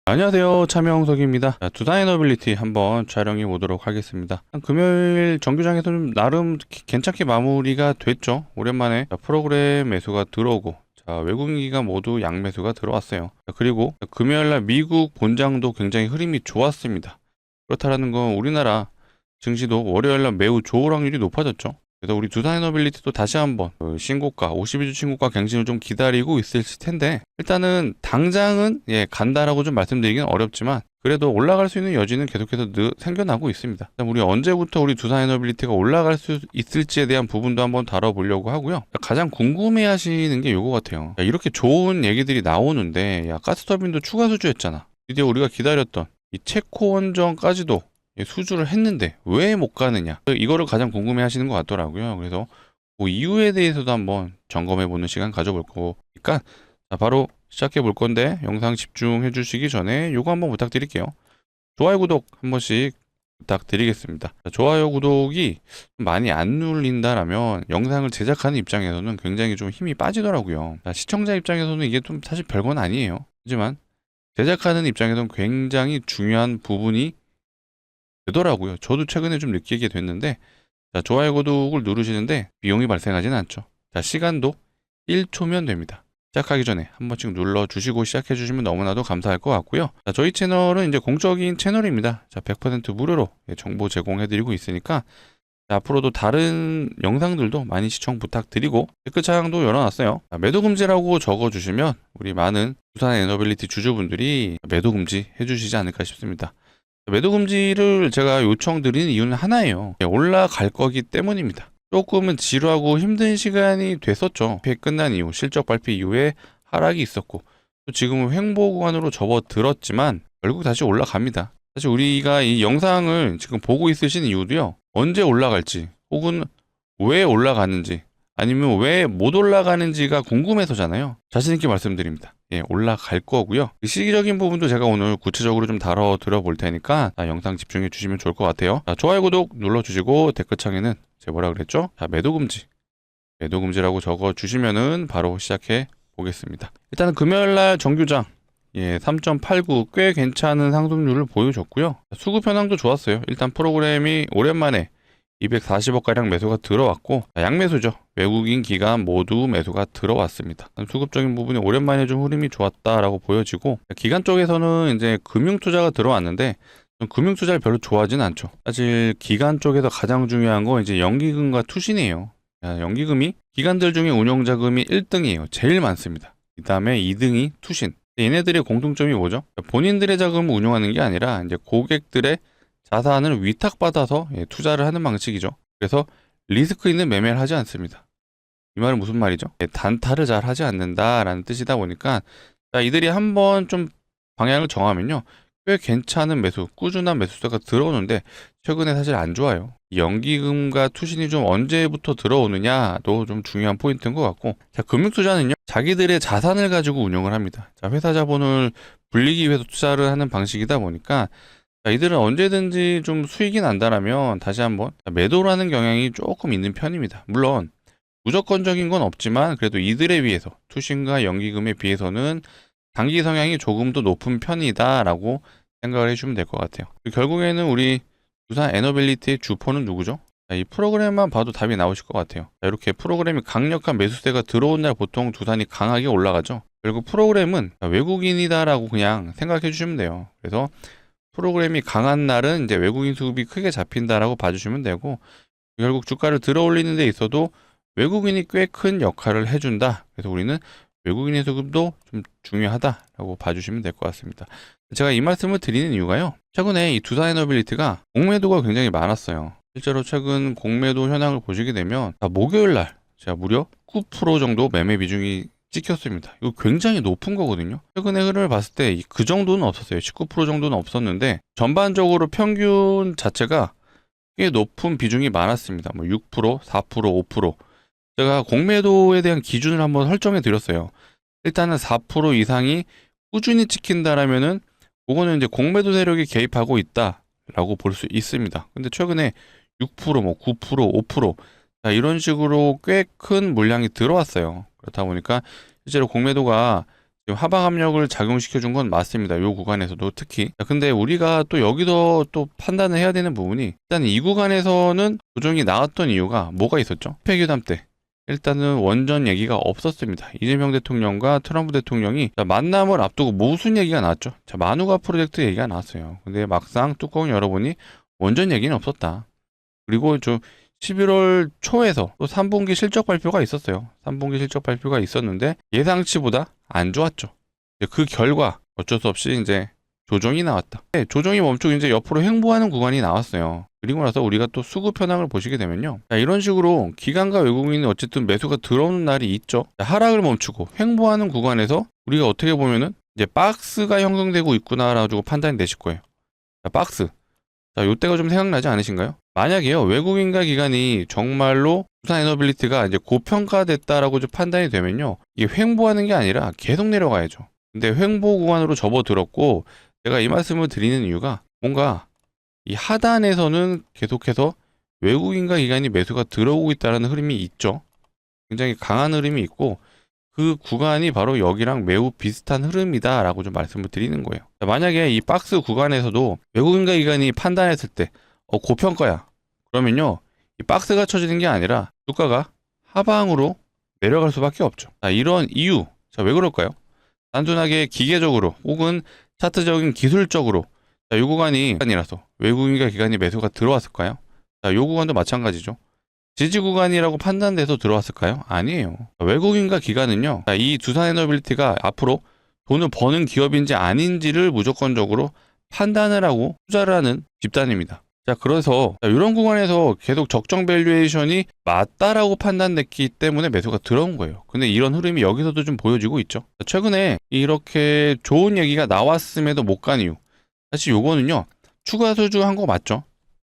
안녕하세요. 참여홍석입니다. 자, 두산 에너빌리티 한번 촬영해 보도록 하겠습니다. 금요일 정규장에서 좀 나름 괜찮게 마무리가 됐죠. 오랜만에 프로그램 매수가 들어오고 외국인 기관 모두 양매수가 들어왔어요. 그리고 금요일날 미국 본장도 굉장히 흐름이 좋았습니다. 그렇다라는 건 우리나라 증시도 월요일날 매우 좋을 확률이 높아졌죠. 그래서 우리 두산 에너빌리티도 다시 한번 신고가 52주 신고가 갱신을 좀 기다리고 있을 텐데, 일단은 당장은 간다라고 좀 말씀드리기는 어렵지만 그래도 올라갈 수 있는 여지는 계속해서 생겨나고 있습니다. 우리 언제부터 우리 두산 에너빌리티가 올라갈 수 있을지에 대한 부분도 한번 다뤄보려고 하고요. 가장 궁금해하시는 게 요거 같아요. 이렇게 좋은 얘기들이 나오는데 가스터빈도 추가 수주했잖아. 드디어 우리가 기다렸던 이 체코 원정까지도 수주를 했는데 왜 못 가느냐, 이거를 가장 궁금해 하시는 것 같더라고요. 그래서 그 이유에 대해서도 한번 점검해 보는 시간 가져볼 거니까 바로 시작해 볼 건데, 영상 집중해 주시기 전에 요거 한번 부탁드릴게요. 좋아요 구독 한 번씩 부탁드리겠습니다. 좋아요 구독이 많이 안 눌린다라면 영상을 제작하는 입장에서는 굉장히 좀 힘이 빠지더라고요. 시청자 입장에서는 이게 좀 사실 별건 아니에요. 하지만 제작하는 입장에서는 굉장히 중요한 부분이 되더라고요. 저도 최근에 좀 느끼게 됐는데, 좋아요 구독을 누르시는데 비용이 발생하지는 않죠. 시간도 1초면 됩니다. 시작하기 전에 한 번씩 눌러주시고 시작해 주시면 너무나도 감사할 것 같고요. 저희 채널은 이제 공적인 채널입니다. 100% 무료로 정보 제공해 드리고 있으니까 앞으로도 다른 영상들도 많이 시청 부탁드리고, 댓글창도 열어놨어요. 매도 금지라고 적어주시면 우리 많은 두산 에너빌리티 주주분들이 매도 금지 해주시지 않을까 싶습니다. 매도 금지를 제가 요청드리는 이유는 하나예요. 올라갈 거기 때문입니다. 조금은 지루하고 힘든 시간이 됐었죠. 회의 끝난 이후, 실적 발표 이후에 하락이 있었고, 또 지금은 횡보 구간으로 접어들었지만 결국 다시 올라갑니다. 사실 우리가 이 영상을 지금 보고 있으신 이유도요, 언제 올라갈지 혹은 왜 올라가는지 아니면 왜 못 올라가는지가 궁금해서잖아요. 자신있게 말씀드립니다. 올라갈 거고요. 시기적인 부분도 제가 오늘 구체적으로 좀 다뤄드려 볼 테니까 영상 집중해 주시면 좋을 것 같아요. 좋아요 구독 눌러주시고 댓글창에는 제가 뭐라 그랬죠? 매도 금지라고 적어주시면은 바로 시작해 보겠습니다. 일단은 금요일날 정규장 3.89 꽤 괜찮은 상승률을 보여줬고요. 수급 현황도 좋았어요. 일단 프로그램이 오랜만에 240억가량 매수가 들어왔고, 양매수죠. 외국인 기관 모두 매수가 들어왔습니다. 수급적인 부분이 오랜만에 좀 흐름이 좋았다라고 보여지고, 기관 쪽에서는 이제 금융투자가 들어왔는데 금융투자를 별로 좋아하진 않죠. 사실 기관 쪽에서 가장 중요한 건 이제 연기금과 투신이에요. 연기금이 기관들 중에 운용자금이 1등이에요. 제일 많습니다. 그 다음에 2등이 투신. 얘네들의 공통점이 뭐죠? 본인들의 자금을 운용하는 게 아니라 이제 고객들의 자산을 위탁받아서 투자를 하는 방식이죠. 그래서 리스크 있는 매매를 하지 않습니다. 이 말은 무슨 말이죠? 단타를 잘 하지 않는다라는 뜻이다 보니까, 이들이 한번 좀 방향을 정하면요, 꽤 괜찮은 매수, 꾸준한 매수세가 들어오는데 최근에 사실 안 좋아요. 연기금과 투신이 좀 언제부터 들어오느냐도 좀 중요한 포인트인 것 같고, 금융투자는요, 자기들의 자산을 가지고 운용을 합니다. 회사 자본을 불리기 위해서 투자를 하는 방식이다 보니까 이들은 언제든지 좀 수익이 난다라면 다시 한번 매도라는 경향이 조금 있는 편입니다. 물론 무조건적인 건 없지만 그래도 이들에 비해서, 투신과 연기금에 비해서는 단기 성향이 조금 더 높은 편이다라고 생각을 해주면 될 것 같아요. 결국에는 우리 두산 에너빌리티의 주포는 누구죠? 이 프로그램만 봐도 답이 나오실 것 같아요. 이렇게 프로그램이 강력한 매수세가 들어온 날 보통 두산이 강하게 올라가죠. 결국 프로그램은 외국인이다라고 그냥 생각해 주시면 돼요. 그래서 프로그램이 강한 날은 이제 외국인 수급이 크게 잡힌다라고 봐주시면 되고, 결국 주가를 들어 올리는 데 있어도 외국인이 꽤 큰 역할을 해준다. 그래서 우리는 외국인의 수급도 좀 중요하다라고 봐주시면 될 것 같습니다. 제가 이 말씀을 드리는 이유가요, 최근에 이 두산 에너빌리티가 공매도가 굉장히 많았어요. 실제로 최근 공매도 현황을 보시게 되면 목요일 날 제가 무려 9% 정도 매매 비중이 찍혔습니다. 이거 굉장히 높은 거거든요. 최근의 흐름을 봤을 때 그 정도는 없었어요. 19% 정도는 없었는데 전반적으로 평균 자체가 꽤 높은 비중이 많았습니다. 6%, 4%, 5%. 제가 공매도에 대한 기준을 한번 설정해 드렸어요. 일단은 4% 이상이 꾸준히 찍힌다라면은 그거는 이제 공매도 세력이 개입하고 있다라고 볼 수 있습니다. 근데 최근에 6%, 9%, 5% 이런 식으로 꽤 큰 물량이 들어왔어요. 그렇다 보니까 실제로 공매도가 지금 하방 압력을 작용시켜 준 건 맞습니다. 요 구간에서도 특히. 근데 우리가 또 여기서 또 판단을 해야 되는 부분이, 일단 이 구간에서는 조정이 나왔던 이유가 뭐가 있었죠? 폐교담 때 일단은 원전 얘기가 없었습니다. 이재명 대통령과 트럼프 대통령이 만남을 앞두고 무슨 얘기가 나왔죠? 자, 마누가 프로젝트 얘기가 나왔어요. 근데 막상 뚜껑을 열어보니 원전 얘기는 없었다. 그리고 11월 초에서 또 3분기 실적 발표가 있었어요. 3분기 실적 발표가 있었는데 예상치보다 안 좋았죠. 그 결과 어쩔 수 없이 이제 조정이 나왔다. 조정이 멈추고 이제 옆으로 횡보하는 구간이 나왔어요. 그리고 나서 우리가 또 수급 현황을 보시게 되면요. 자, 이런 식으로 기관과 외국인이 어쨌든 매수가 들어오는 날이 있죠. 자, 하락을 멈추고 횡보하는 구간에서 우리가 어떻게 보면은 이제 박스가 형성되고 있구나라고 판단이 되실 거예요. 자, 박스. 자, 요때가 좀 생각나지 않으신가요? 만약에요, 외국인과 기관이 정말로 두산 에너빌리티가 이제 고평가됐다라고 좀 판단이 되면요, 이게 횡보하는 게 아니라 계속 내려가야죠. 근데 횡보 구간으로 접어들었고, 제가 이 말씀을 드리는 이유가 뭔가 이 하단에서는 계속해서 외국인과 기관이 매수가 들어오고 있다는 흐름이 있죠. 굉장히 강한 흐름이 있고, 그 구간이 바로 여기랑 매우 비슷한 흐름이다라고 좀 말씀을 드리는 거예요. 만약에 이 박스 구간에서도 외국인과 기관이 판단했을 때 고평가야, 그러면요, 이 박스가 쳐지는 게 아니라 주가가 하방으로 내려갈 수밖에 없죠. 자, 이런 이유, 자, 왜 그럴까요? 단순하게 기계적으로 혹은 차트적인 기술적으로, 자, 이 구간이 아니라서 외국인과 기관이 매수가 들어왔을까요? 자, 이 구간도 마찬가지죠. 지지 구간이라고 판단돼서 들어왔을까요? 아니에요. 외국인과 기관은요, 이 두산에너빌리티가 앞으로 돈을 버는 기업인지 아닌지를 무조건적으로 판단을 하고 투자를 하는 집단입니다. 자, 그래서 이런 구간에서 계속 적정 밸류에이션이 맞다라고 판단됐기 때문에 매수가 들어온 거예요. 근데 이런 흐름이 여기서도 좀 보여지고 있죠. 최근에 이렇게 좋은 얘기가 나왔음에도 못 간 이유, 사실 요거는요, 추가 수주한 거 맞죠?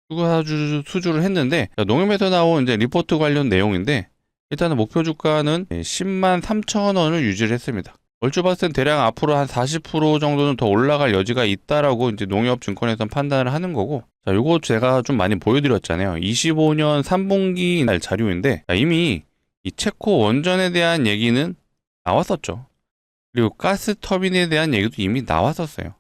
추가 수주를 했는데, 농협에서 나온 이제 리포트 관련 내용인데, 일단은 목표 주가는 10만 3천 원을 유지를 했습니다. 얼추 봤을 땐 대략 앞으로 한 40% 정도는 더 올라갈 여지가 있다라고 이제 농협증권에서 판단을 하는 거고, 자, 요거 제가 좀 많이 보여드렸잖아요. 25년 3분기 날 자료인데, 자, 이미 이 체코 원전에 대한 얘기는 나왔었죠. 그리고 가스 터빈에 대한 얘기도 이미 나왔었어요.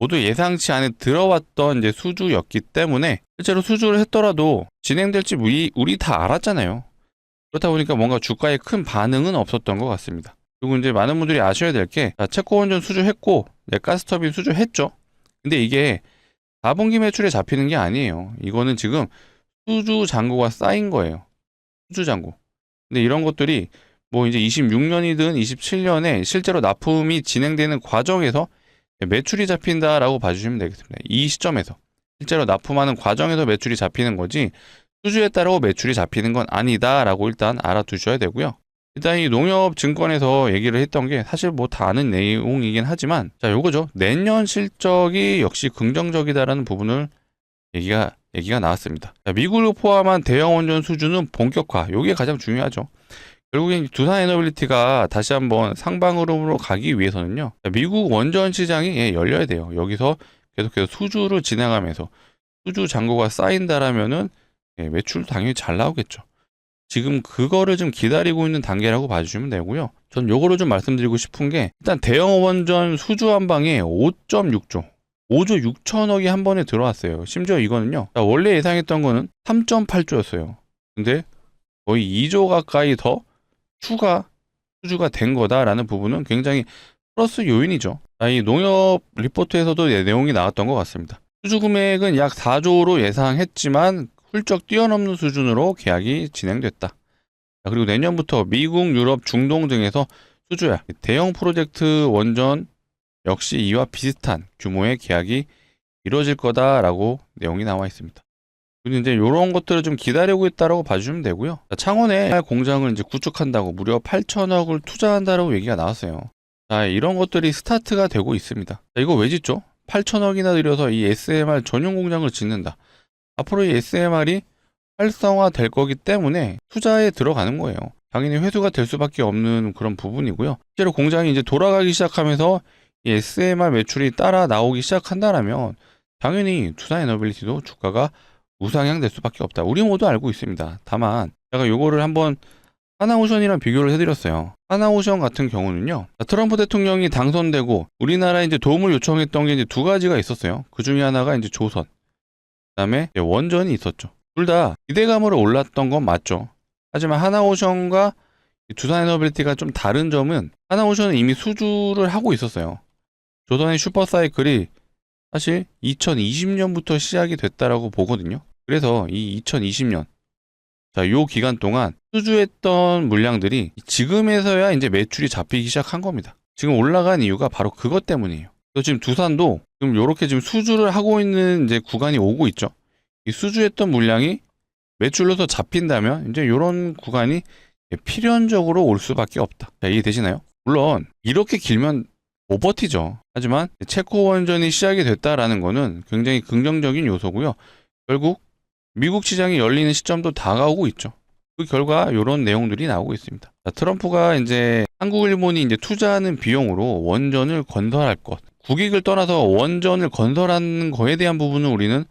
모두 예상치 안에 들어왔던 이제 수주였기 때문에 실제로 수주를 했더라도 진행될지 우리 다 알았잖아요. 그렇다 보니까 뭔가 주가에 큰 반응은 없었던 것 같습니다. 그리고 이제 많은 분들이 아셔야 될 게, 체코 원전 수주했고 가스터빈 수주했죠. 근데 이게 4분기 매출에 잡히는 게 아니에요. 이거는 지금 수주 잔고가 쌓인 거예요. 수주 잔고. 근데 이런 것들이 뭐 이제 26년이든 27년에 실제로 납품이 진행되는 과정에서 매출이 잡힌다라고 봐주시면 되겠습니다. 이 시점에서 실제로 납품하는 과정에서 매출이 잡히는 거지, 수주에 따라 매출이 잡히는 건 아니다라고 일단 알아두셔야 되고요. 일단 이 농협증권에서 얘기를 했던 게 사실 뭐 다 아는 내용이긴 하지만, 자, 요거죠. 내년 실적이 역시 긍정적이다라는 부분을 얘기가 나왔습니다. 자, 미국을 포함한 대형 원전 수주는 본격화, 요게 가장 중요하죠. 결국엔 두산에너빌리티가 다시 한번 상방 흐름으로 가기 위해서는요, 미국 원전 시장이 열려야 돼요. 여기서 계속해서 수주를 진행하면서 수주 잔고가 쌓인다라면은 매출 당연히 잘 나오겠죠. 지금 그거를 좀 기다리고 있는 단계라고 봐주시면 되고요. 전 요거를 좀 말씀드리고 싶은 게, 일단 대형 원전 수주 한 방에 5.6조 5조 6천억이 한 번에 들어왔어요. 심지어 이거는요, 원래 예상했던 거는 3.8조였어요. 근데 거의 2조 가까이 더 추가 수주가 된 거다라는 부분은 굉장히 플러스 요인이죠. 이 농협 리포트에서도 내용이 나왔던 것 같습니다. 수주 금액은 약 4조로 예상했지만 훌쩍 뛰어넘는 수준으로 계약이 진행됐다. 그리고 내년부터 미국, 유럽, 중동 등에서 수주야 대형 프로젝트 원전 역시 이와 비슷한 규모의 계약이 이루어질 거다라고 내용이 나와 있습니다. 그리고 이제 이런 것들을 좀 기다리고 있다라고 봐주시면 되고요. 창원에 공장을 이제 구축한다고 무려 8천억을 투자한다라고 얘기가 나왔어요. 자, 이런 것들이 스타트가 되고 있습니다. 자, 이거 왜 짓죠? 8천억이나 들여서 이 SMR 전용 공장을 짓는다. 앞으로 이 SMR이 활성화 될 거기 때문에 투자에 들어가는 거예요. 당연히 회수가 될 수밖에 없는 그런 부분이고요. 실제로 공장이 이제 돌아가기 시작하면서 이 SMR 매출이 따라 나오기 시작한다라면 당연히 두산에너빌리티도 주가가 우상향될 수밖에 없다. 우리 모두 알고 있습니다. 다만 제가 요거를 한번 하나오션이랑 비교를 해드렸어요. 하나오션 같은 경우는요. 트럼프 대통령이 당선되고 우리나라에 이제 도움을 요청했던 게 이제 두 가지가 있었어요. 그 중에 하나가 이제 조선, 그다음에 원전이 있었죠. 둘 다 기대감으로 올랐던 건 맞죠. 하지만 하나오션과 두산에너빌리티가 좀 다른 점은 하나오션은 이미 수주를 하고 있었어요. 조선의 슈퍼사이클이 사실 2020년부터 시작이 됐다라고 보거든요. 그래서 이 2020년, 자, 요 기간 동안 수주했던 물량들이 지금에서야 이제 매출이 잡히기 시작한 겁니다. 지금 올라간 이유가 바로 그것 때문이에요. 그래서 지금 두산도 지금 요렇게 지금 수주를 하고 있는 이제 구간이 오고 있죠. 이 수주했던 물량이 매출로서 잡힌다면 이제 요런 구간이 필연적으로 올 수밖에 없다. 자, 이해되시나요? 물론 이렇게 길면 못 버티죠. 하지만 체코 원전이 시작이 됐다라는 거는 굉장히 긍정적인 요소고요. 결국 미국 시장이 열리는 시점도 다가오고 있죠. 그 결과 이런 내용들이 나오고 있습니다. 자, 트럼프가 이제 한국, 일본이 이제 투자하는 비용으로 원전을 건설할 것, 국익을 떠나서 원전을 건설하는 거에 대한 부분은 우리는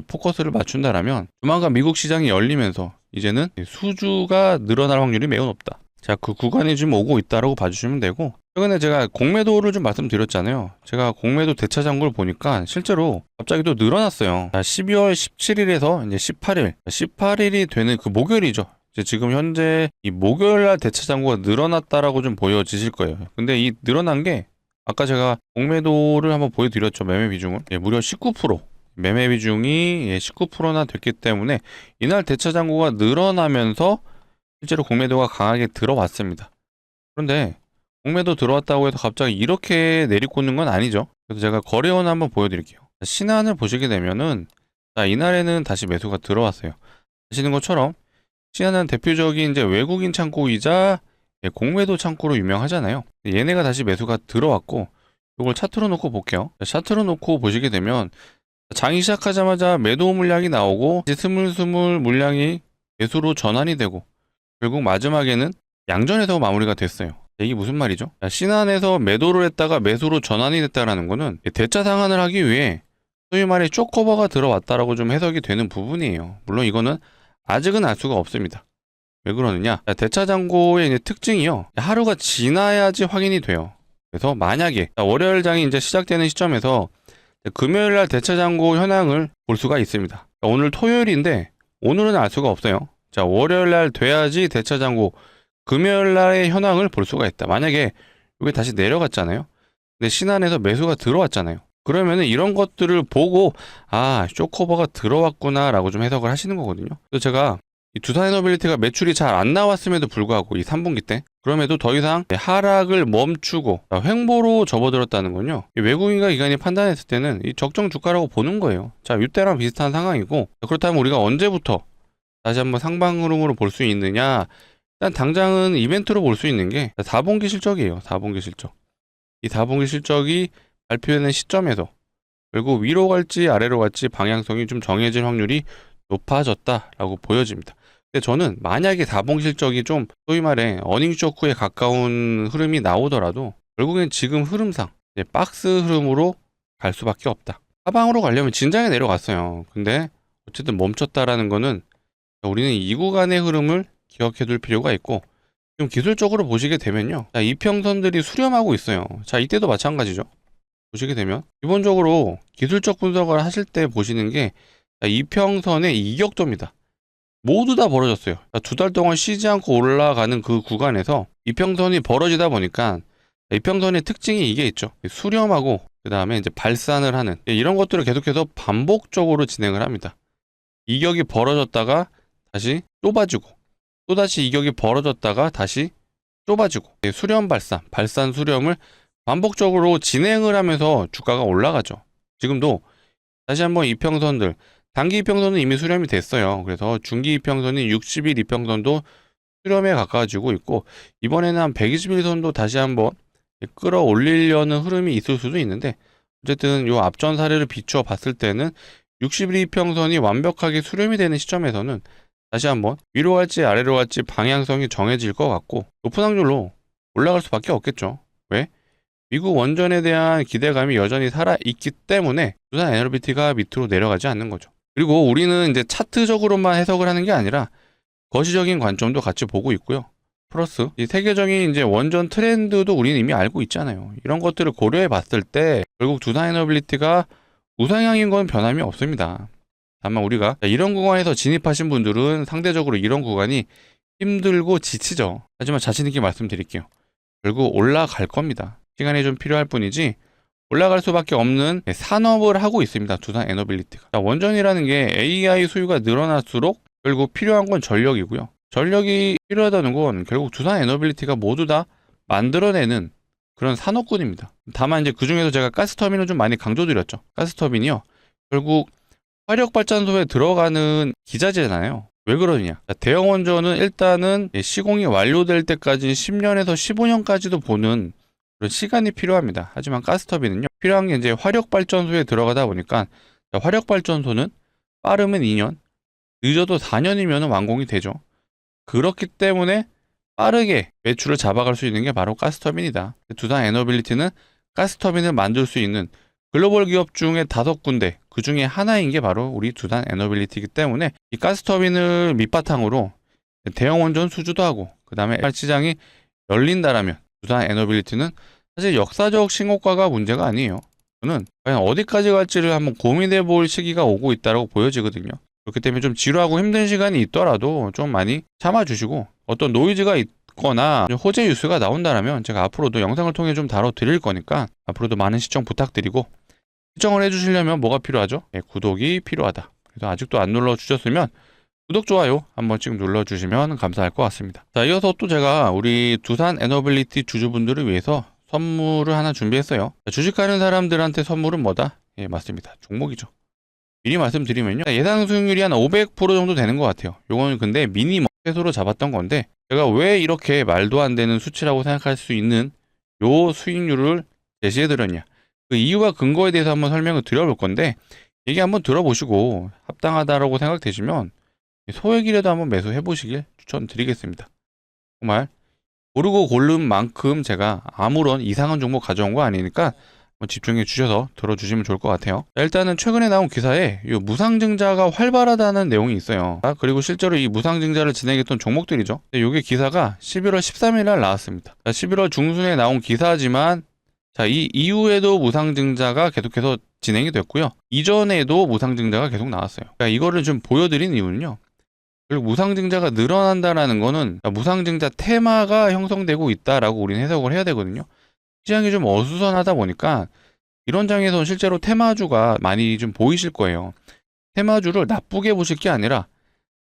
포커스를 맞춘다라면 조만간 미국 시장이 열리면서 이제는 수주가 늘어날 확률이 매우 높다. 자, 그 구간이 지금 오고 있다라고 봐주시면 되고, 최근에 제가 공매도를 좀 말씀드렸잖아요. 제가 공매도 대차 잔고를 보니까 실제로 갑자기 또 늘어났어요. 자, 12월 17일에서 이제 18일, 18일이 되는 그 목요일이죠. 이제 지금 현재 이 목요일날 대차 잔고가 늘어났다라고 좀 보여지실 거예요. 근데 이 늘어난 게 아까 제가 공매도를 한번 보여드렸죠. 매매 비중을. 무려 19%. 매매 비중이 19%나 됐기 때문에 이날 대차 잔고가 늘어나면서 실제로 공매도가 강하게 들어왔습니다. 그런데 공매도 들어왔다고 해서 갑자기 이렇게 내리꽂는 건 아니죠. 그래서 제가 거래원 한번 보여드릴게요. 신한을 보시게 되면은 자, 이날에는 다시 매수가 들어왔어요. 보시는 것처럼 신한은 대표적인 이제 외국인 창고이자 공매도 창고로 유명하잖아요. 얘네가 다시 매수가 들어왔고 이걸 차트로 놓고 볼게요. 차트로 놓고 보시게 되면 장이 시작하자마자 매도 물량이 나오고 이제 스물스물 물량이 매수로 전환이 되고 결국 마지막에는 양전에서 마무리가 됐어요. 이게 무슨 말이죠? 신한에서 매도를 했다가 매수로 전환이 됐다라는 거는 대차 상환을 하기 위해 소위 말해 쇼커버가 들어왔다라고 좀 해석이 되는 부분이에요. 물론 이거는 아직은 알 수가 없습니다. 왜 그러느냐? 대차 잔고의 이제 특징이요. 하루가 지나야지 확인이 돼요. 그래서 만약에 월요일 장이 이제 시작되는 시점에서 금요일 날 대차 잔고 현황을 볼 수가 있습니다. 오늘 토요일인데 오늘은 알 수가 없어요. 자, 월요일 날 돼야지 대차 잔고 금요일 날의 현황을 볼 수가 있다. 만약에 이게 다시 내려갔잖아요. 근데 신한에서 매수가 들어왔잖아요. 그러면은 이런 것들을 보고 쇼커버가 들어왔구나라고 좀 해석을 하시는 거거든요. 그래서 제가 이 두산에너빌리티가 매출이 잘 안 나왔음에도 불구하고 이 3분기 때 그럼에도 더 이상 하락을 멈추고 횡보로 접어들었다는 건요. 외국인과 기관이 판단했을 때는 이 적정 주가라고 보는 거예요. 자, 이때랑 비슷한 상황이고 그렇다면 우리가 언제부터 다시 한번 상방 흐름으로 볼 수 있느냐? 일단 당장은 이벤트로 볼 수 있는 게 4분기 실적이에요. 4분기 실적. 이 4분기 실적이 발표되는 시점에서 결국 위로 갈지 아래로 갈지 방향성이 좀 정해질 확률이 높아졌다라고 보여집니다. 근데 저는 만약에 4분기 실적이 좀 소위 말해 어닝 쇼크에 가까운 흐름이 나오더라도 결국엔 지금 흐름상 박스 흐름으로 갈 수밖에 없다. 하방으로 가려면 진작에 내려갔어요. 근데 어쨌든 멈췄다라는 거는 우리는 이 구간의 흐름을 기억해 둘 필요가 있고 좀 기술적으로 보시게 되면요. 자, 이평선들이 수렴하고 있어요. 자, 이때도 마찬가지죠. 보시게 되면 기본적으로 기술적 분석을 하실 때 보시는 게 이평선의 이격도입니다. 모두 다 벌어졌어요. 두 달 동안 쉬지 않고 올라가는 그 구간에서 이평선이 벌어지다 보니까 이평선의 특징이 이게 있죠. 수렴하고 그 다음에 이제 발산을 하는 이런 것들을 계속해서 반복적으로 진행을 합니다. 이격이 벌어졌다가 다시 좁아지고 또다시 이격이 벌어졌다가 다시 좁아지고 수렴 발산, 발산 수렴을 반복적으로 진행을 하면서 주가가 올라가죠. 지금도 다시 한번 이평선들 단기 이평선은 이미 수렴이 됐어요. 그래서 중기 이평선인 60일 이평선도 수렴에 가까워지고 있고 이번에는 한 120일선도 다시 한번 끌어올리려는 흐름이 있을 수도 있는데 어쨌든 이 앞전 사례를 비추어 봤을 때는 60일 이평선이 완벽하게 수렴이 되는 시점에서는 다시 한번 위로 갈지 아래로 갈지 방향성이 정해질 것 같고 높은 확률로 올라갈 수밖에 없겠죠. 왜? 미국 원전에 대한 기대감이 여전히 살아있기 때문에 두산에너빌리티가 밑으로 내려가지 않는 거죠. 그리고 우리는 이제 차트적으로만 해석을 하는 게 아니라 거시적인 관점도 같이 보고 있고요. 플러스 이 세계적인 이제 원전 트렌드도 우리는 이미 알고 있잖아요. 이런 것들을 고려해 봤을 때 결국 두산 에너빌리티가 우상향인 건 변함이 없습니다. 다만 우리가 이런 구간에서 진입하신 분들은 상대적으로 이런 구간이 힘들고 지치죠. 하지만 자신 있게 말씀드릴게요. 결국 올라갈 겁니다. 시간이 좀 필요할 뿐이지 올라갈 수밖에 없는 산업을 하고 있습니다. 두산 에너빌리티가. 원전이라는 게 AI 소유가 늘어날수록 결국 필요한 건 전력이고요. 전력이 필요하다는 건 결국 두산 에너빌리티가 모두 다 만들어내는 그런 산업군입니다. 다만 이제 그중에서 제가 가스터빈을 좀 많이 강조드렸죠. 가스터빈이요. 결국 화력발전소에 들어가는 기자재잖아요. 왜 그러느냐? 대형 원전은 일단은 시공이 완료될 때까지 10년에서 15년까지도 보는 그런 시간이 필요합니다. 하지만 가스터빈은요. 필요한 게 이제 화력발전소에 들어가다 보니까 화력발전소는 빠르면 2년, 늦어도 4년이면 완공이 되죠. 그렇기 때문에 빠르게 매출을 잡아갈 수 있는 게 바로 가스터빈이다. 두산 에너빌리티는 가스터빈을 만들 수 있는 글로벌 기업 중에 5군데 그 중에 하나인 게 바로 우리 두산 에너빌리티이기 때문에 이 가스터빈을 밑바탕으로 대형 원전 수주도 하고 그 다음에 시장이 열린다라면 두산 에너빌리티는 사실 역사적 신고가가 문제가 아니에요. 저는 과연 어디까지 갈지를 한번 고민해 볼 시기가 오고 있다고 보여지거든요. 그렇기 때문에 좀 지루하고 힘든 시간이 있더라도 좀 많이 참아주시고 어떤 노이즈가 있거나 호재 뉴스가 나온다면 제가 앞으로도 영상을 통해 좀 다뤄드릴 거니까 앞으로도 많은 시청 부탁드리고 시청을 해주시려면 뭐가 필요하죠? 네, 구독이 필요하다. 그래서 아직도 안 눌러주셨으면 구독, 좋아요 한 번씩 눌러주시면 감사할 것 같습니다. 자, 이어서 또 제가 우리 두산 에너빌리티 주주분들을 위해서 선물을 하나 준비했어요. 주식하는 사람들한테 선물은 뭐다? 예, 맞습니다. 종목이죠. 미리 말씀드리면요. 예상 수익률이 한 500% 정도 되는 것 같아요. 요거는 근데 미니멈 최소로 잡았던 건데 제가 왜 이렇게 말도 안 되는 수치라고 생각할 수 있는 요 수익률을 제시해드렸냐. 그 이유와 근거에 대해서 한번 설명을 드려볼 건데 얘기 한번 들어보시고 합당하다라고 생각되시면 소액이라도 한번 매수해보시길 추천드리겠습니다. 정말 고르고 고른 만큼 제가 아무런 이상한 정보 가져온 거 아니니까 집중해 주셔서 들어주시면 좋을 것 같아요. 일단은 최근에 나온 기사에 이 무상증자가 활발하다는 내용이 있어요. 그리고 실제로 이 무상증자를 진행했던 종목들이죠. 이게 기사가 11월 13일 날 나왔습니다. 11월 중순에 나온 기사지만 자, 이 이후에도 무상증자가 계속해서 진행이 됐고요. 이전에도 무상증자가 계속 나왔어요. 그러니까 이거를 좀 보여드린 이유는요. 그리고 무상증자가 늘어난다라는 거는 무상증자 테마가 형성되고 있다라고 우리는 해석을 해야 되거든요. 시장이 좀 어수선하다 보니까 이런 장에서는 실제로 테마주가 많이 좀 보이실 거예요. 테마주를 나쁘게 보실 게 아니라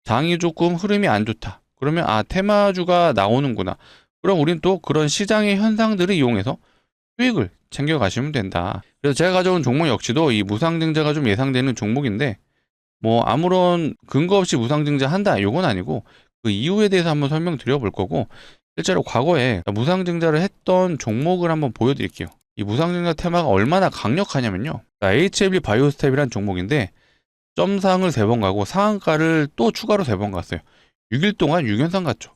장이 조금 흐름이 안 좋다. 그러면 아, 테마주가 나오는구나. 그럼 우린 또 그런 시장의 현상들을 이용해서 수익을 챙겨가시면 된다. 그래서 제가 가져온 종목 역시도 이 무상증자가 좀 예상되는 종목인데 뭐 아무런 근거 없이 무상증자 한다 이건 아니고 그 이유에 대해서 한번 설명드려 볼 거고 실제로 과거에 무상증자를 했던 종목을 한번 보여드릴게요. 이 무상증자 테마가 얼마나 강력하냐면요. HLB 바이오스텝이라는 종목인데 점상을 3번 가고 상한가를 또 추가로 3번 갔어요. 6일 동안 6연상 갔죠.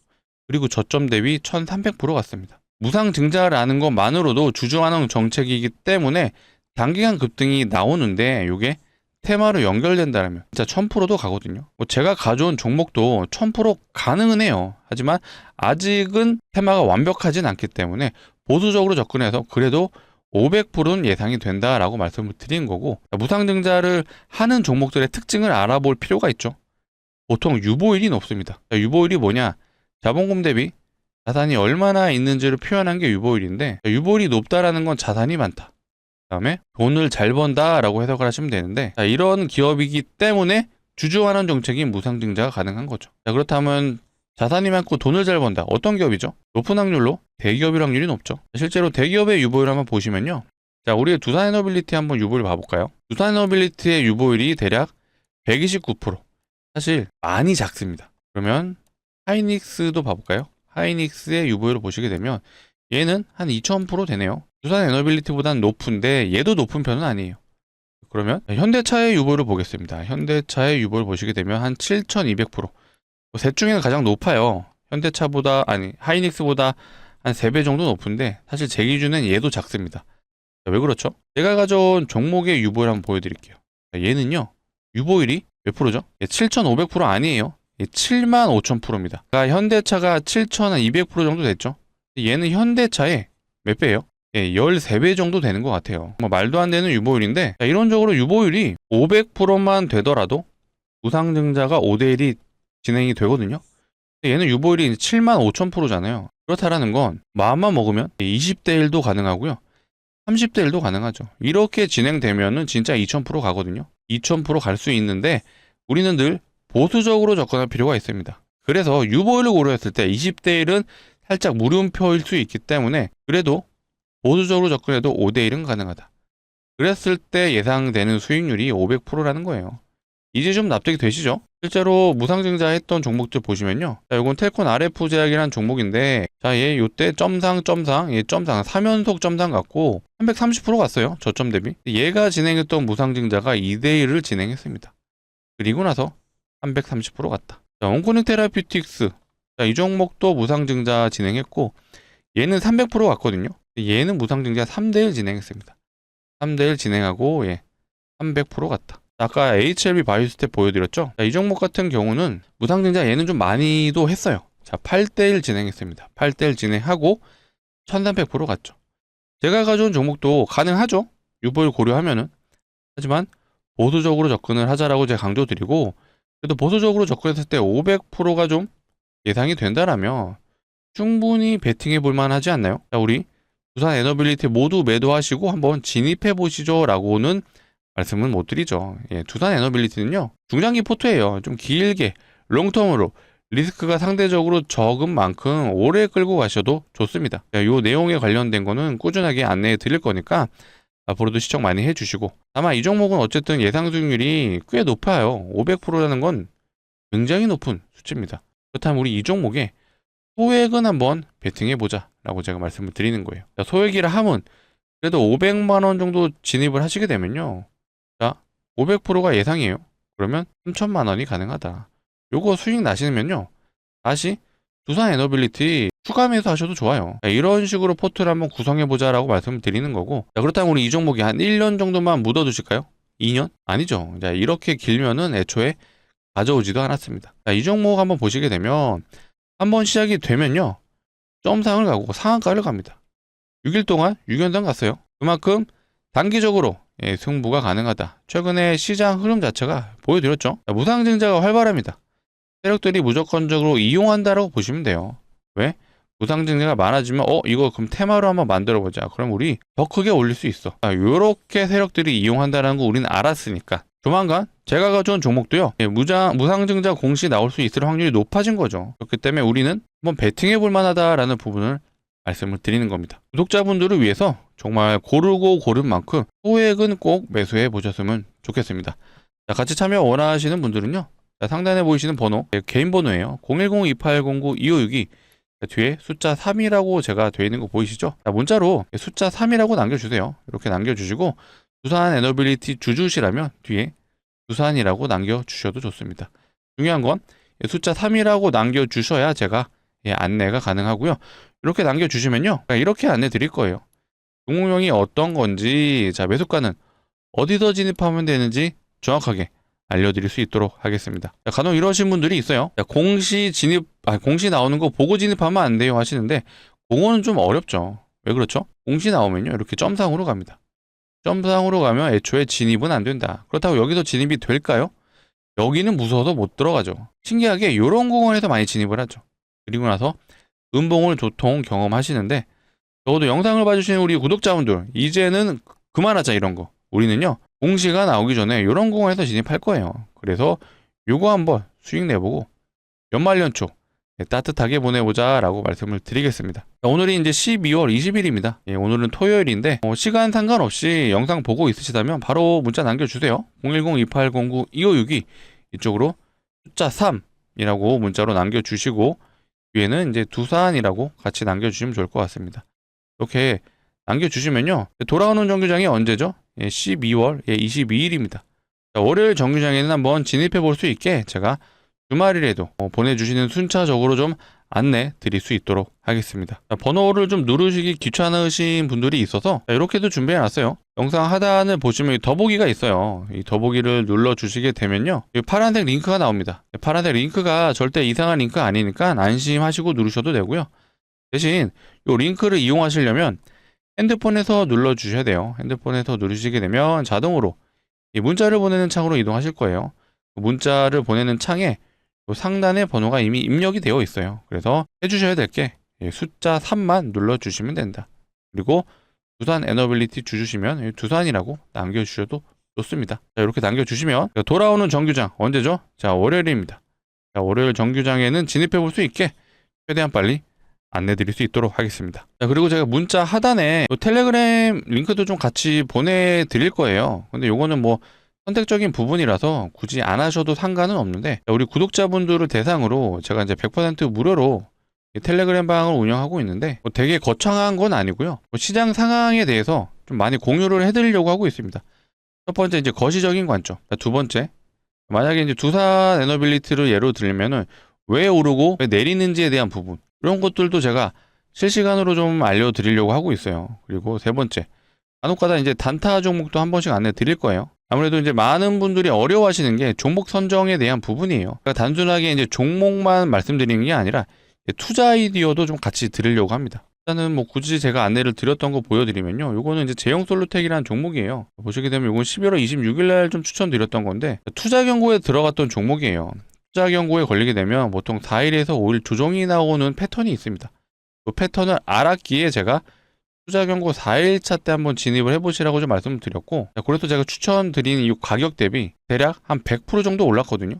그리고 저점 대비 1300% 갔습니다. 무상증자라는 것만으로도 주주환원 정책이기 때문에 단기간 급등이 나오는데 이게 테마로 연결된다면 진짜 1000%도 가거든요. 제가 가져온 종목도 1000% 가능은 해요. 하지만 아직은 테마가 완벽하진 않기 때문에 보수적으로 접근해서 그래도 500%는 예상이 된다라고 말씀을 드린 거고 무상증자를 하는 종목들의 특징을 알아볼 필요가 있죠. 보통 유보율이 높습니다. 유보율이 뭐냐? 자본금 대비 자산이 얼마나 있는지를 표현한 게 유보율인데 유보율이 높다라는 건 자산이 많다. 그다음에 돈을 잘 번다라고 해석을 하시면 되는데 이런 기업이기 때문에 주주환원 정책인 무상증자가 가능한 거죠. 그렇다면 자산이 많고 돈을 잘 번다. 어떤 기업이죠? 높은 확률로 대기업일 확률이 높죠. 실제로 대기업의 유보율 한번 보시면요. 자, 우리 두산 에너빌리티 한번 유보율 봐볼까요? 두산 에너빌리티의 유보율이 대략 129%. 사실 많이 작습니다. 그러면 하이닉스도 봐볼까요? 하이닉스의 유보율을 보시게 되면 얘는 한 2000% 되네요. 두산 에너빌리티보다는 높은데 얘도 높은 편은 아니에요. 그러면 현대차의 유보율을 보겠습니다. 현대차의 유보율을 보시게 되면 한 7200%. 셋 중에는 가장 높아요. 현대차보다 아니 하이닉스보다 한 3배 정도 높은데 사실 제 기준엔 얘도 작습니다. 왜 그렇죠? 제가 가져온 종목의 유보율 한번 보여드릴게요. 얘는요. 유보율이 몇 프로죠? 7500% 아니에요. 75,000%입니다. 그러니까 현대차가 7,200% 정도 됐죠. 얘는 현대차의 몇 배예요? 13배 정도 되는 것 같아요. 뭐 말도 안 되는 유보율인데, 이론적으로 유보율이 500%만 되더라도 무상증자가 5대1이 진행이 되거든요. 얘는 유보율이 75,000%잖아요. 그렇다라는 건 마음만 먹으면 20대1도 가능하고요. 30대1도 가능하죠. 이렇게 진행되면은 진짜 2000% 가거든요. 2000% 갈 수 있는데 우리는 늘 보수적으로 접근할 필요가 있습니다. 그래서 유보율을 고려했을 때 20대1은 살짝 물음표일 수 있기 때문에 그래도 보수적으로 접근해도 5대1은 가능하다. 그랬을 때 예상되는 수익률이 500%라는 거예요. 이제 좀 납득이 되시죠? 실제로 무상증자 했던 종목들 보시면요. 자, 요건 텔콘 RF 제약이라는 종목인데, 자, 얘 요때 점상, 얘 점상, 3연속 점상 갖고 330% 갔어요. 저점 대비. 얘가 진행했던 무상증자가 2대1을 진행했습니다. 그리고 나서 330% 갔다. 자, 온코닉 테라피틱스. 자, 이 종목도 무상증자 진행했고, 얘는 300% 갔거든요. 얘는 무상증자 3대1 진행했습니다. 3대1 진행하고, 300% 갔다. 아까 HLB 바이오스텝 보여드렸죠? 자, 이 종목 같은 경우는 무상증자 얘는 좀 많이도 했어요. 자, 8대1 진행했습니다. 8대1 진행하고 1300% 갔죠. 제가 가져온 종목도 가능하죠. 유보율 고려하면은. 하지만 보수적으로 접근을 하자라고 제가 강조드리고, 그래도 보수적으로 접근했을 때 500%가 좀 예상이 된다라면 충분히 베팅해 볼 만하지 않나요? 자, 우리 두산 에너빌리티 모두 매도하시고 한번 진입해 보시죠 라고는 말씀은 못 드리죠. 두산 에너빌리티는요, 중장기 포트예요. 좀 길게, 롱텀으로, 리스크가 상대적으로 적은 만큼 오래 끌고 가셔도 좋습니다. 이 내용에 관련된 거는 꾸준하게 안내해 드릴 거니까 앞으로도 시청 많이 해주시고, 아마 이 종목은 어쨌든 예상 수익률이 꽤 높아요. 500%라는 건 굉장히 높은 수치입니다. 그렇다면 우리 이 종목에 소액은 한번 베팅해보자 라고 제가 말씀을 드리는 거예요. 소액이라 함은 그래도 500만원 정도 진입을 하시게 되면요, 자, 500%가 예상이에요. 그러면 3천만 원이 가능하다. 요거 수익 나시면요, 다시 두산 에너빌리티 추가 매수 하셔도 좋아요. 자, 이런 식으로 포트를 한번 구성해보자 라고 말씀을 드리는 거고, 자, 그렇다면 우리 이 종목이 한 1년 정도만 묻어두실까요? 2년? 아니죠. 자, 이렇게 길면은 애초에 가져오지도 않았습니다. 자, 이 종목 한번 보시게 되면 한번 시작이 되면요, 점상을 가고 상한가를 갑니다. 6일 동안 6연당 갔어요. 그만큼 단기적으로 승부가 가능하다. 최근에 시장 흐름 자체가 보여드렸죠. 무상증자가 활발합니다. 세력들이 무조건적으로 이용한다라고 보시면 돼요. 왜? 무상증자가 많아지면 이거 그럼 테마로 한번 만들어보자. 그럼 우리 더 크게 올릴 수 있어. 요렇게 세력들이 이용한다는 거 우리는 알았으니까 조만간 제가 가져온 종목도요, 무상증자 공시 나올 수 있을 확률이 높아진 거죠. 그렇기 때문에 우리는 한번 베팅해 볼 만하다라는 부분을 말씀을 드리는 겁니다. 구독자분들을 위해서 정말 고르고 고른 만큼 소액은 꼭 매수해 보셨으면 좋겠습니다. 자, 같이 참여 원하시는 분들은요, 자, 상단에 보이시는 번호, 개인 번호예요. 010-2809-2562. 뒤에 숫자 3이라고 제가 되어 있는 거 보이시죠? 자, 문자로 숫자 3이라고 남겨주세요. 이렇게 남겨주시고 두산 에너빌리티 주주시라면 뒤에 두산이라고 남겨주셔도 좋습니다. 중요한 건 숫자 3이라고 남겨주셔야 제가 안내가 가능하고요. 이렇게 남겨주시면요, 이렇게 안내 드릴 거예요. 종목명이 어떤 건지, 자, 매수가는 어디서 진입하면 되는지 정확하게 알려드릴 수 있도록 하겠습니다. 자, 간혹 이러신 분들이 있어요. 자, 공시 나오는 거 보고 진입하면 안 돼요 하시는데, 그거는 좀 어렵죠. 왜 그렇죠? 공시 나오면요, 이렇게 점상으로 갑니다. 점상으로 가면 애초에 진입은 안 된다. 그렇다고 여기서 진입이 될까요? 여기는 무서워서 못 들어가죠. 신기하게 이런 공원에서 많이 진입을 하죠. 그리고 나서 음봉을 도통 경험하시는데, 적어도 영상을 봐주시는 우리 구독자분들, 이제는 그만하자 이런 거. 우리는요, 공시가 나오기 전에 이런 공원에서 진입할 거예요. 그래서 요거 한번 수익 내보고 연말연초 따뜻하게 보내보자 라고 말씀을 드리겠습니다. 오늘이 이제 12월 20일입니다. 오늘은 토요일인데 시간 상관없이 영상 보고 있으시다면 바로 문자 남겨주세요. 010-2809-2562 이쪽으로 숫자 3이라고 문자로 남겨주시고 위에는 이제 두산이라고 같이 남겨주시면 좋을 것 같습니다. 이렇게 남겨주시면요, 돌아오는 정규장이 언제죠? 12월 22일입니다. 월요일 정규장에는 한번 진입해 볼 수 있게 제가 주말이라도 보내주시는 순차적으로 좀 안내 드릴 수 있도록 하겠습니다. 번호를 좀 누르시기 귀찮으신 분들이 있어서 이렇게도 준비해 놨어요. 영상 하단을 보시면 이 더보기가 있어요. 이 더보기를 눌러 주시게 되면요, 이 파란색 링크가 나옵니다. 파란색 링크가 절대 이상한 링크 아니니까 안심하시고 누르셔도 되고요. 대신 이 링크를 이용하시려면 핸드폰에서 눌러 주셔야 돼요. 핸드폰에서 누르시게 되면 자동으로 이 문자를 보내는 창으로 이동하실 거예요. 문자를 보내는 창에 상단에 번호가 이미 입력이 되어 있어요. 그래서 해주셔야 될 게 숫자 3만 눌러주시면 된다. 그리고 두산 에너빌리티 주시면 두산이라고 남겨주셔도 좋습니다. 자, 이렇게 남겨주시면 돌아오는 정규장 언제죠? 자, 월요일입니다. 자, 월요일 정규장에는 진입해 볼 수 있게 최대한 빨리 안내드릴 수 있도록 하겠습니다. 자, 그리고 제가 문자 하단에 텔레그램 링크도 좀 같이 보내드릴 거예요. 근데 요거는 뭐 선택적인 부분이라서 굳이 안 하셔도 상관은 없는데, 우리 구독자분들을 대상으로 제가 이제 100% 무료로 텔레그램 방을 운영하고 있는데 되게 거창한 건 아니고요. 시장 상황에 대해서 좀 많이 공유를 해드리려고 하고 있습니다. 첫 번째 이제 거시적인 관점. 두 번째, 만약에 이제 두산 에너빌리티를 예로 들면은 왜 오르고 왜 내리는지에 대한 부분, 이런 것들도 제가 실시간으로 좀 알려드리려고 하고 있어요. 그리고 세 번째, 간혹가다 이제 단타 종목도 한 번씩 안내 드릴 거예요. 아무래도 이제 많은 분들이 어려워하시는 게 종목 선정에 대한 부분이에요. 그러니까 단순하게 이제 종목만 말씀드리는 게 아니라 투자 아이디어도 좀 같이 드리려고 합니다. 일단은 뭐 굳이 제가 안내를 드렸던 거 보여드리면요, 요거는 이제 제형솔루텍이라는 종목이에요. 보시게 되면 요건 11월 26일 날 좀 추천드렸던 건데, 투자 경고에 들어갔던 종목이에요. 투자 경고에 걸리게 되면 보통 4일에서 5일 조정이 나오는 패턴이 있습니다. 그 패턴을 알았기에 제가 투자 경고 4일차 때 한번 진입을 해보시라고 좀 말씀을 드렸고, 그래서 제가 추천드린 이 가격 대비 대략 한 100% 정도 올랐거든요.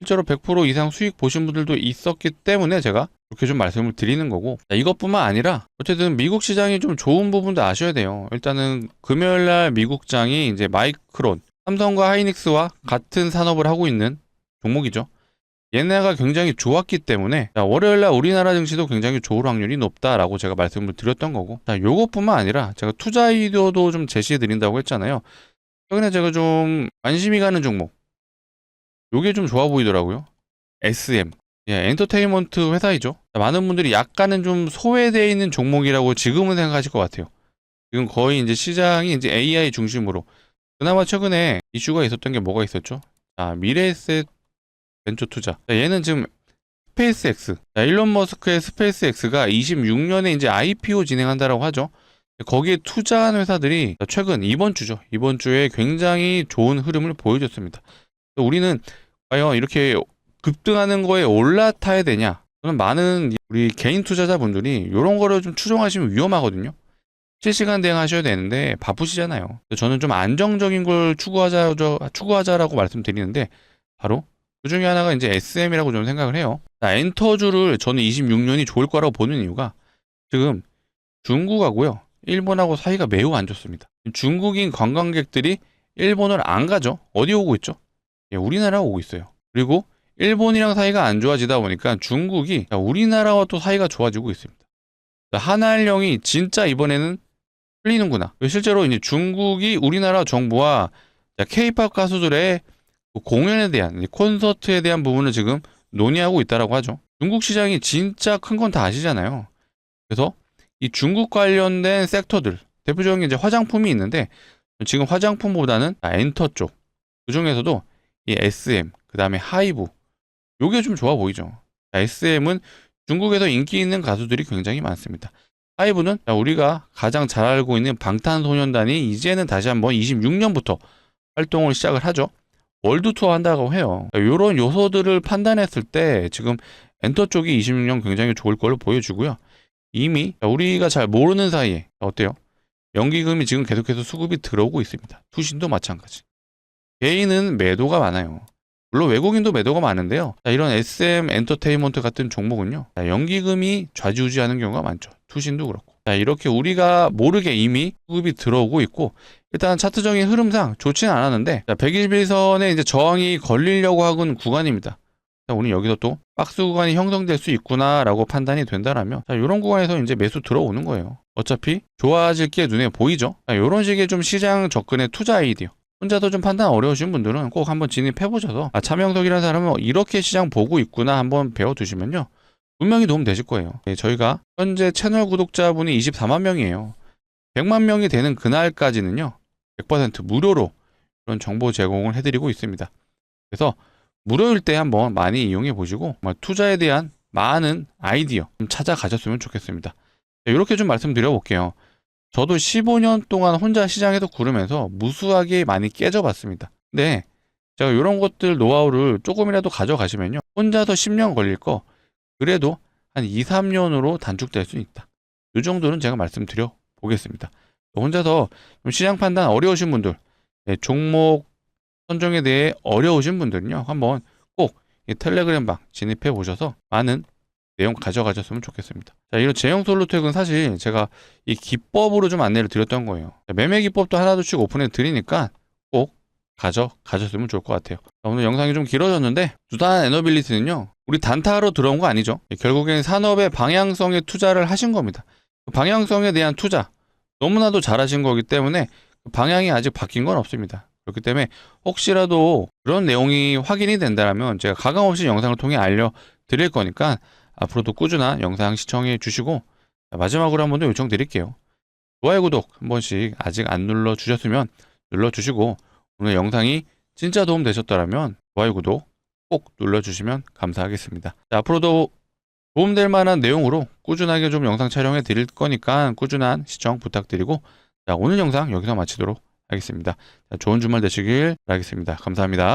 실제로 100% 이상 수익 보신 분들도 있었기 때문에 제가 이렇게 좀 말씀을 드리는 거고, 이것뿐만 아니라 어쨌든 미국 시장이 좀 좋은 부분도 아셔야 돼요. 일단은 금요일날 미국장이 이제 마이크론, 삼성과 하이닉스와 같은 산업을 하고 있는 종목이죠. 얘네가 굉장히 좋았기 때문에 월요일날 우리나라 증시도 굉장히 좋을 확률이 높다라고 제가 말씀을 드렸던 거고, 요것뿐만 아니라 제가 투자 아이디어도 좀 제시해 드린다고 했잖아요. 최근에 제가 좀 관심이 가는 종목, 요게 좀 좋아 보이더라고요. SM. 예, 엔터테인먼트 회사이죠. 많은 분들이 약간은 좀 소외되어 있는 종목이라고 지금은 생각하실 것 같아요. 지금 거의 이제 시장이 이제 AI 중심으로, 그나마 최근에 이슈가 있었던 게 뭐가 있었죠? 자, 미래에셋 벤처 투자. 자, 얘는 지금 스페이스X. 자, 일론 머스크의 스페이스X가 26년에 이제 IPO 진행한다라고 하죠. 거기에 투자한 회사들이 최근 이번 주죠. 이번 주에 굉장히 좋은 흐름을 보여줬습니다. 우리는 과연 이렇게 급등하는 거에 올라타야 되냐? 저는 많은 우리 개인 투자자분들이 이런 거를 좀 추종하시면 위험하거든요. 실시간 대응하셔야 되는데 바쁘시잖아요. 저는 좀 안정적인 걸 추구하자라고 말씀드리는데, 바로 그 중에 하나가 이제 SM이라고 저는 생각을 해요. 엔터주를 저는 26년이 좋을 거라고 보는 이유가, 지금 중국하고요, 일본하고 사이가 매우 안 좋습니다. 중국인 관광객들이 일본을 안 가죠. 어디 오고 있죠? 예, 우리나라 오고 있어요. 그리고 일본이랑 사이가 안 좋아지다 보니까 중국이 우리나라와 또 사이가 좋아지고 있습니다. 한한령이 진짜 이번에는 풀리는구나. 실제로 이제 중국이 우리나라 정부와 K-팝 가수들의 공연에 대한, 콘서트에 대한 부분을 지금 논의하고 있다라고 하죠. 중국 시장이 진짜 큰 건 다 아시잖아요. 그래서 이 중국 관련된 섹터들, 대표적인 이제 화장품이 있는데, 지금 화장품보다는 엔터 쪽, 그 중에서도 이 SM, 그 다음에 하이브, 요게 좀 좋아 보이죠. SM은 중국에서 인기 있는 가수들이 굉장히 많습니다. 하이브는 우리가 가장 잘 알고 있는 방탄소년단이 이제는 다시 한번 26년부터 활동을 시작을 하죠. 월드 투어 한다고 해요. 이런 요소들을 판단했을 때 지금 엔터 쪽이 26년 굉장히 좋을 걸로 보여주고요. 이미 우리가 잘 모르는 사이에 어때요? 연기금이 지금 계속해서 수급이 들어오고 있습니다. 투신도 마찬가지. 개인은 매도가 많아요. 물론 외국인도 매도가 많은데요. 이런 SM 엔터테인먼트 같은 종목은요, 연기금이 좌지우지하는 경우가 많죠. 투신도 그렇고. 이렇게 우리가 모르게 이미 수급이 들어오고 있고, 일단 차트적인 흐름상 좋지는 않았는데, 121선에 이제 저항이 걸리려고 하는 구간입니다. 우리 여기서 또 박스 구간이 형성될 수 있구나라고 판단이 된다라면, 이런 구간에서 이제 매수 들어오는 거예요. 어차피 좋아질 게 눈에 보이죠. 이런 식의 좀 시장 접근의 투자 아이디어, 혼자서 좀 판단 어려우신 분들은 꼭 한번 진입해보셔서, 차명석이라는 사람은 이렇게 시장 보고 있구나 한번 배워두시면요, 분명히 도움 되실 거예요. 저희가 현재 채널 구독자분이 24만 명이에요. 100만 명이 되는 그날까지는요, 100% 무료로 그런 정보 제공을 해드리고 있습니다. 그래서 무료일 때 한번 많이 이용해 보시고 정말 투자에 대한 많은 아이디어 좀 찾아가셨으면 좋겠습니다. 이렇게 좀 말씀드려 볼게요. 저도 15년 동안 혼자 시장에서 구르면서 무수하게 많이 깨져봤습니다. 근데 제가 이런 것들 노하우를 조금이라도 가져가시면요, 혼자서 10년 걸릴 거 그래도 한 2, 3년으로 단축될 수 있다. 이 정도는 제가 말씀드려 보겠습니다. 혼자서 좀 시장 판단 어려우신 분들, 종목 선정에 대해 어려우신 분들은요, 한번 꼭 이 텔레그램 방 진입해 보셔서 많은 내용 가져가셨으면 좋겠습니다. 자, 이런 제형 솔루텍은 사실 제가 이 기법으로 좀 안내를 드렸던 거예요. 매매 기법도 하나둘씩 오픈해 드리니까 꼭 가져가셨으면 좋을 것 같아요. 자, 오늘 영상이 좀 길어졌는데, 두단 에너빌리티는요, 우리 단타로 들어온 거 아니죠. 결국엔 산업의 방향성에 투자를 하신 겁니다. 그 방향성에 대한 투자 너무나도 잘하신 거기 때문에 방향이 아직 바뀐 건 없습니다. 그렇기 때문에 혹시라도 그런 내용이 확인이 된다면 제가 가감없이 영상을 통해 알려드릴 거니까 앞으로도 꾸준한 영상 시청해 주시고, 마지막으로 한 번 더 요청드릴게요. 좋아요, 구독 한 번씩 아직 안 눌러주셨으면 눌러주시고, 오늘 영상이 진짜 도움 되셨더라면 좋아요, 구독 꼭 눌러주시면 감사하겠습니다. 자, 앞으로도 도움될 만한 내용으로 꾸준하게 좀 영상 촬영해 드릴 거니까 꾸준한 시청 부탁드리고, 자, 오늘 영상 여기서 마치도록 하겠습니다. 자, 좋은 주말 되시길 바라겠습니다. 감사합니다.